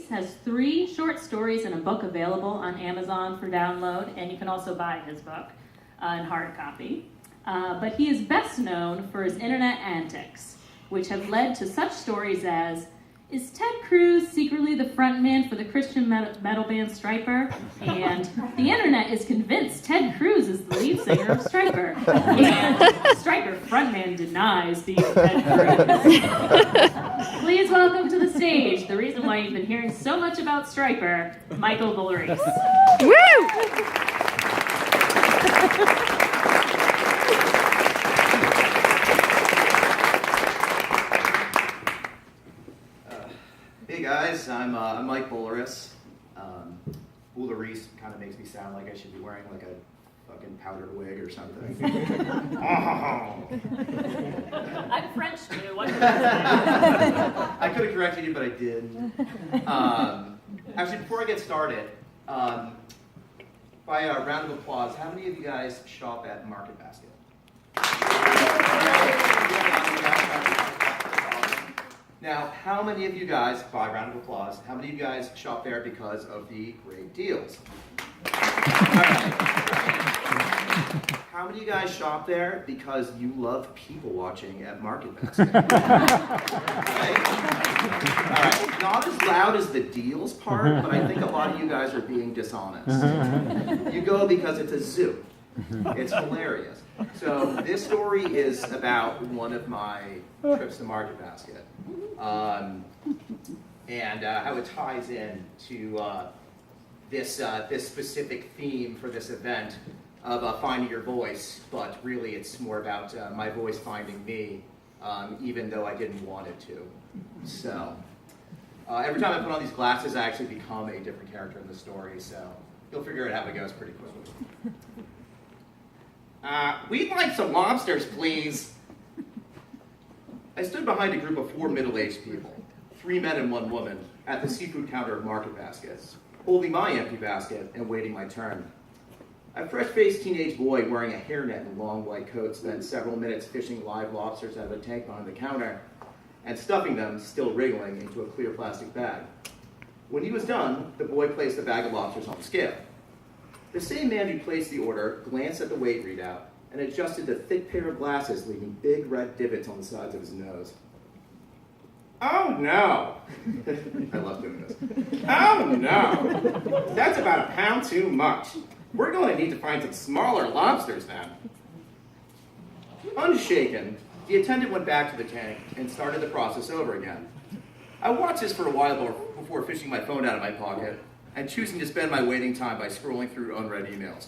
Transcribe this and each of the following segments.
Boulerice has 3 short stories and a book available on Amazon for download, and you can also buy his book in hard copy. But he is best known for his internet antics, which have led to such stories as, is Ted Cruz secretly the frontman for the Christian metal band Stryper? And the internet is convinced Ted Cruz is the lead singer of Stryper. And Stryper frontman denies being Ted Cruz. Please welcome to the stage the reason why you've been hearing so much about Stryper, Michael Boulerice. Woo! Hey guys, I'm Mike Boulerice. Boulerice kind of makes me sound like I should be wearing like a fucking powdered wig or something. I'm French too. I could have corrected you, but I didn't. Actually, before I get started, by a round of applause, how many of you guys shop at Market Basket? Now, how many of you guys, by round of applause, how many of you guys shop there because of the great deals? Right. How many of you guys shop there because you love people watching at Market Basket? Right? All right, not as loud as the deals part, but I think a lot of you guys are being dishonest. You go because it's a zoo. It's hilarious. So this story is about one of my trips to Market Basket. And how it ties in to this specific theme for this event of finding your voice, but really it's more about my voice finding me, even though I didn't want it to. So every time I put on these glasses, I actually become a different character in the story, so you'll figure out how it goes pretty quickly. We'd like some lobsters, please. I stood behind a group of 4 middle-aged people, 3 men and 1 woman, at the seafood counter of Market Basket, holding my empty basket and waiting my turn. A fresh-faced teenage boy wearing a hairnet and long white coat spent several minutes fishing live lobsters out of a tank behind the counter and stuffing them, still wriggling, into a clear plastic bag. When he was done, the boy placed the bag of lobsters on the scale. The same man who placed the order glanced at the weight readout and adjusted the thick pair of glasses, leaving big red divots on the sides of his nose. Oh no! I love doing this. Oh no! That's about a pound too much. We're going to need to find some smaller lobsters then. Unshaken, the attendant went back to the tank and started the process over again. I watched this for a while before fishing my phone out of my pocket and choosing to spend my waiting time by scrolling through unread emails.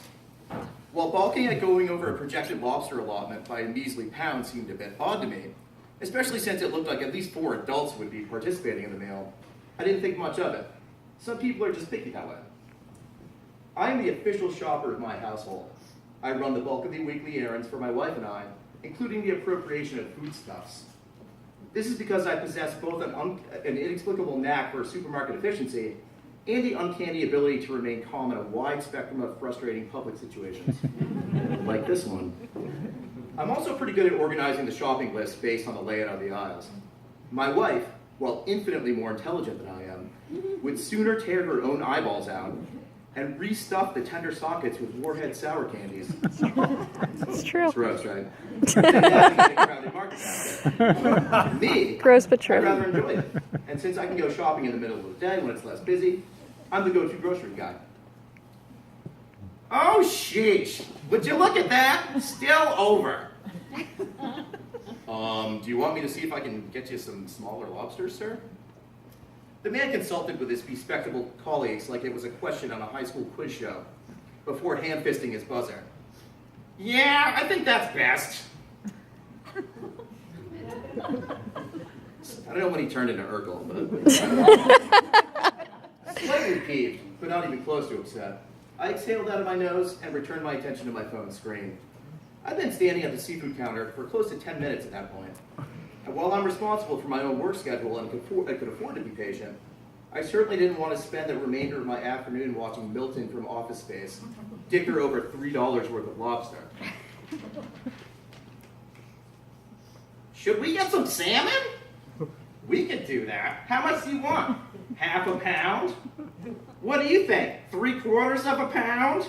While balking at going over a projected lobster allotment by a measly pound seemed a bit odd to me, especially since it looked like at least 4 adults would be participating in the meal, I didn't think much of it. Some people are just picky that way. I am the official shopper of my household. I run the bulk of the weekly errands for my wife and I, including the appropriation of foodstuffs. This is because I possess both an inexplicable knack for supermarket efficiency and the uncanny ability to remain calm in a wide spectrum of frustrating public situations, like this one. I'm also pretty good at organizing the shopping list based on the layout of the aisles. My wife, while infinitely more intelligent than I am, would sooner tear her own eyeballs out and restuff the tender sockets with Warhead sour candies. It's true. It's gross, right? And navigate a crowded market basket. Me, Gross but true. I'd rather enjoy it. And since I can go shopping in the middle of the day when it's less busy, I'm the go-to grocery guy. Oh, sheesh. Would you look at that? Still over. Do you want me to see if I can get you some smaller lobsters, sir? The man consulted with his bespectacled colleagues like it was a question on a high school quiz show before hand-fisting his buzzer. Yeah, I think that's best. I don't know when he turned into Urkel, but slightly peeved, but not even close to upset. I exhaled out of my nose and returned my attention to my phone screen. I'd been standing at the seafood counter for close to 10 minutes at that point. And while I'm responsible for my own work schedule and could afford to be patient, I certainly didn't want to spend the remainder of my afternoon watching Milton from Office Space dicker over $3 worth of lobster. Should we get some salmon? We could do that. How much do you want? Half a pound? What do you think? 3/4 of a pound?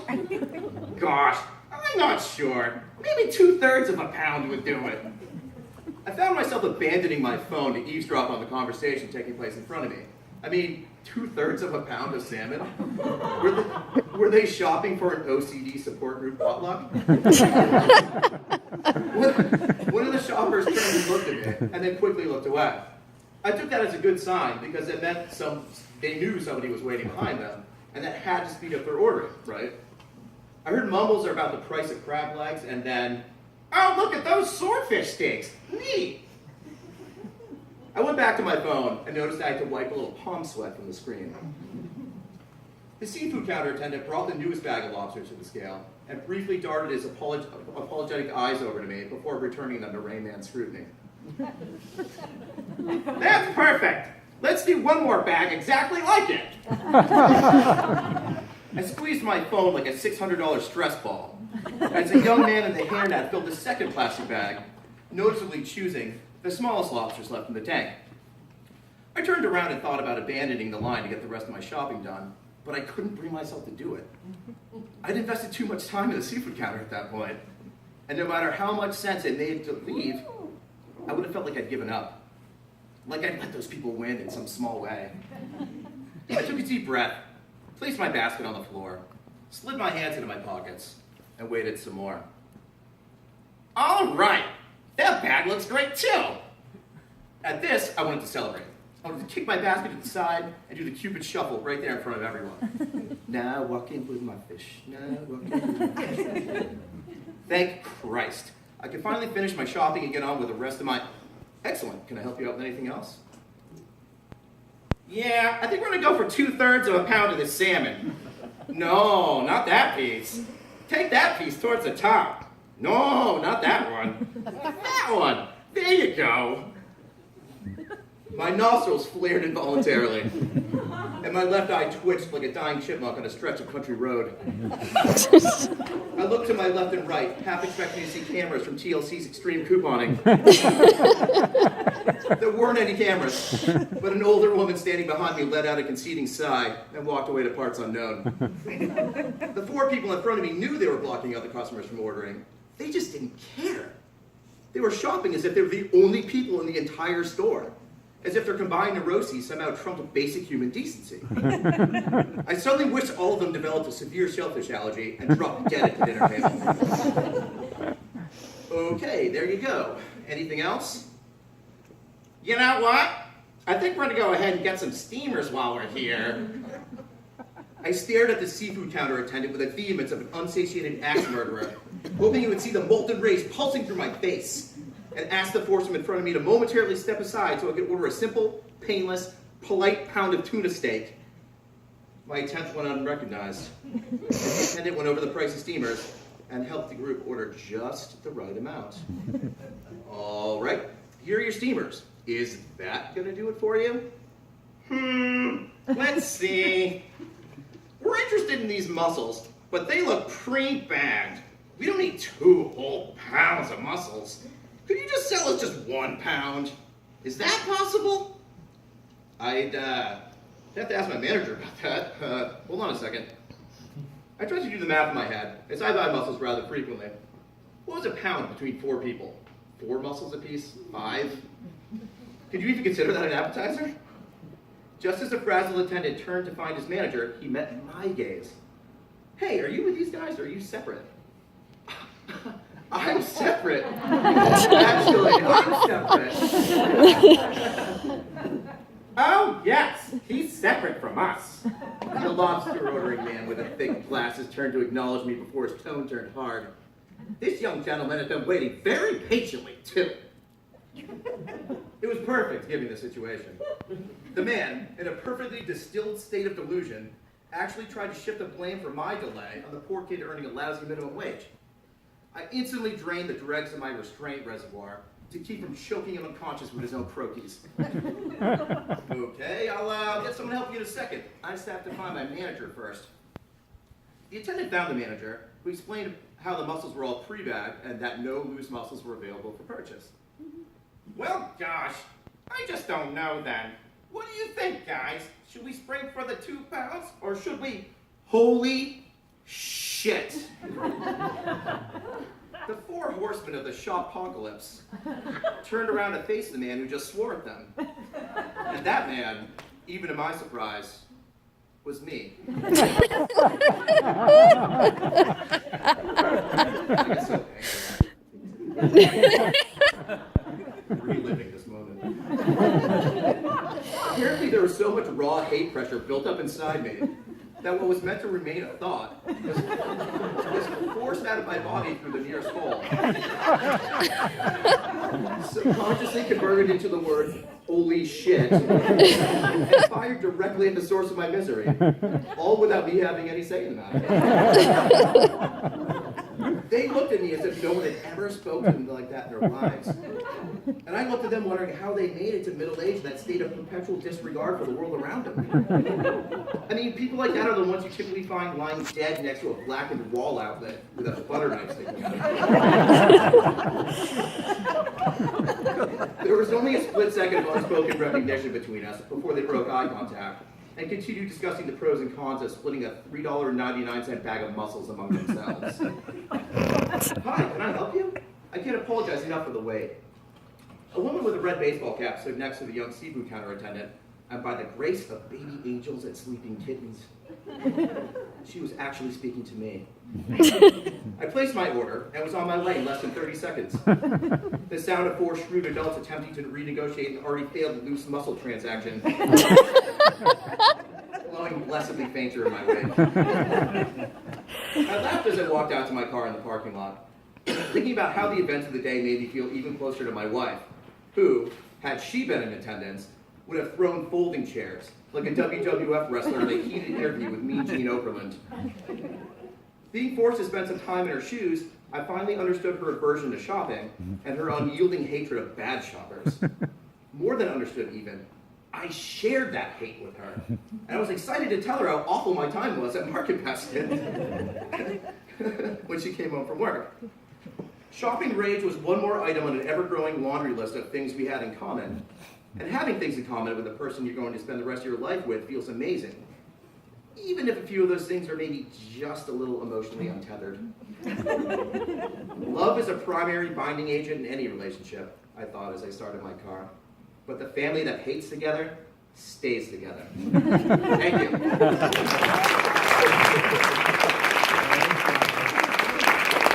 Gosh, I'm not sure. Maybe 2/3 of a pound would do it. I found myself abandoning my phone to eavesdrop on the conversation taking place in front of me. I mean, 2/3 of a pound of salmon? Were they shopping for an OCD support group potluck? One of the shoppers turned and looked at me, and then quickly looked away. I took that as a good sign, because it meant they knew somebody was waiting behind them, and that had to speed up their ordering, right? I heard mumbles about the price of crab legs, and then, oh, look at those swordfish steaks. Neat. I went back to my phone and noticed I had to wipe a little palm sweat from the screen. The seafood counter attendant brought the newest bag of lobsters to the scale and briefly darted his apologetic eyes over to me before returning them to Rain Man scrutiny. That's perfect. Let's do one more bag exactly like it. I squeezed my phone like a $600 stress ball as a young man in the hairnet filled the second plastic bag, noticeably choosing the smallest lobsters left in the tank. I turned around and thought about abandoning the line to get the rest of my shopping done, but I couldn't bring myself to do it. I'd invested too much time at the seafood counter at that point, and no matter how much sense it made to leave, I would have felt like I'd given up. Like I'd let those people win in some small way. I took a deep breath, placed my basket on the floor, slid my hands into my pockets, and waited some more. All right. That bag looks great too. At this, I wanted to celebrate. I wanted to kick my basket to the side and do the Cupid shuffle right there in front of everyone. Now walking with my fish, now walking with my fish. Thank Christ. I can finally finish my shopping and get on with the rest of my... Excellent. Can I help you out with anything else? Yeah, I think we're gonna go for 2/3 of a pound of this salmon. No, not that piece. Take that piece towards the top. No, not that one. That one. There you go. My nostrils flared involuntarily, and my left eye twitched like a dying chipmunk on a stretch of country road. I looked to my left and right, half expecting to see cameras from TLC's Extreme Couponing. There weren't any cameras, but an older woman standing behind me let out a conceding sigh and walked away to parts unknown. The four people in front of me knew they were blocking other customers from ordering. They just didn't care. They were shopping as if they were the only people in the entire store. As if their combined neuroses somehow trumped basic human decency. I suddenly wished all of them developed a severe shellfish allergy and dropped dead at the dinner table. Okay, there you go. Anything else? You know what? I think we're gonna go ahead and get some steamers while we're here. I stared at the seafood counter attendant with the vehemence of an unsatiated axe murderer, hoping he would see the molten rays pulsing through my face, and asked the foursome in front of me to momentarily step aside so I could order a simple, painless, polite pound of tuna steak. My attempt went unrecognized. The attendant went over the price of steamers and helped the group order just the right amount. All right, here are your steamers. Is that gonna do it for you? Let's see. We're interested in these mussels, but they look pre-bagged. We don't need 2 whole pounds of mussels. Could you just sell us just 1 pound? Is that possible? I'd have to ask my manager about that. Hold on a second. I tried to do the math in my head, as I buy mussels rather frequently. What was a pound between 4 people? 4 mussels apiece? 5? Could you even consider that an appetizer? Just as the frazzled attendant turned to find his manager, he met my gaze. Hey, are you with these guys or are you separate? I'm separate. Actually, I'm separate. Oh, yes, he's separate from us. The lobster ordering man with the thick glasses turned to acknowledge me before his tone turned hard. This young gentleman has been waiting very patiently, too. It was perfect, given the situation. The man, in a perfectly distilled state of delusion, actually tried to shift the blame for my delay on the poor kid earning a lousy minimum wage. I instantly drained the dregs of my restraint reservoir to keep from choking him unconscious with his own croquis. Okay, I'll get someone to help you in a second. I just have to find my manager first. The attendant found the manager, who explained how the mussels were all pre-bagged and that no loose mussels were available for purchase. Well, gosh, I just don't know then. What do you think, guys? Should we spring for the 2 pounds, or should we? Holy shit! The 4 horsemen of the shop-pocalypse turned around to face the man who just swore at them. And that man, even to my surprise, was me. I get so angry. Reliving this moment. Apparently there was so much raw hate pressure built up inside me that what was meant to remain a thought was forced out of my body through the nearest hole. Subconsciously converted into the word, holy shit, and fired directly at the source of my misery, all without me having any say in the matter. They looked at me as if no one had ever spoken to me like that in their lives. And I looked at them wondering how they made it to middle age in that state of perpetual disregard for the world around them. I mean, people like that are the ones you typically find lying dead next to a blackened wall outlet with a butter knife sticking out. There was only a split second of unspoken recognition between us before they broke eye contact and continued discussing the pros and cons of splitting a $3.99 bag of mussels among themselves. Hi, can I help you? I can't apologize enough for the wait. A woman with a red baseball cap stood next to the young seafood counter attendant, and by the grace of baby angels and sleeping kittens, she was actually speaking to me. I placed my order and was on my way in less than 30 seconds. The sound of 4 shrewd adults attempting to renegotiate an already failed loose mussel transaction blowing blessedly fainter in my wake. I laughed as I walked out to my car in the parking lot, thinking about how the events of the day made me feel even closer to my wife, who, had she been in attendance, would have thrown folding chairs like a WWF wrestler in a heated interview with Mean Gene Okerlund. Being forced to spend some time in her shoes, I finally understood her aversion to shopping and her unyielding hatred of bad shoppers. More than understood even, I shared that hate with her. And I was excited to tell her how awful my time was at Market Basket when she came home from work. Shopping rage was one more item on an ever-growing laundry list of things we had in common. And having things in common with the person you're going to spend the rest of your life with feels amazing. Even if a few of those things are maybe just a little emotionally untethered. Love is a primary binding agent in any relationship, I thought as I started my car. But the family that hates together stays together. Thank you.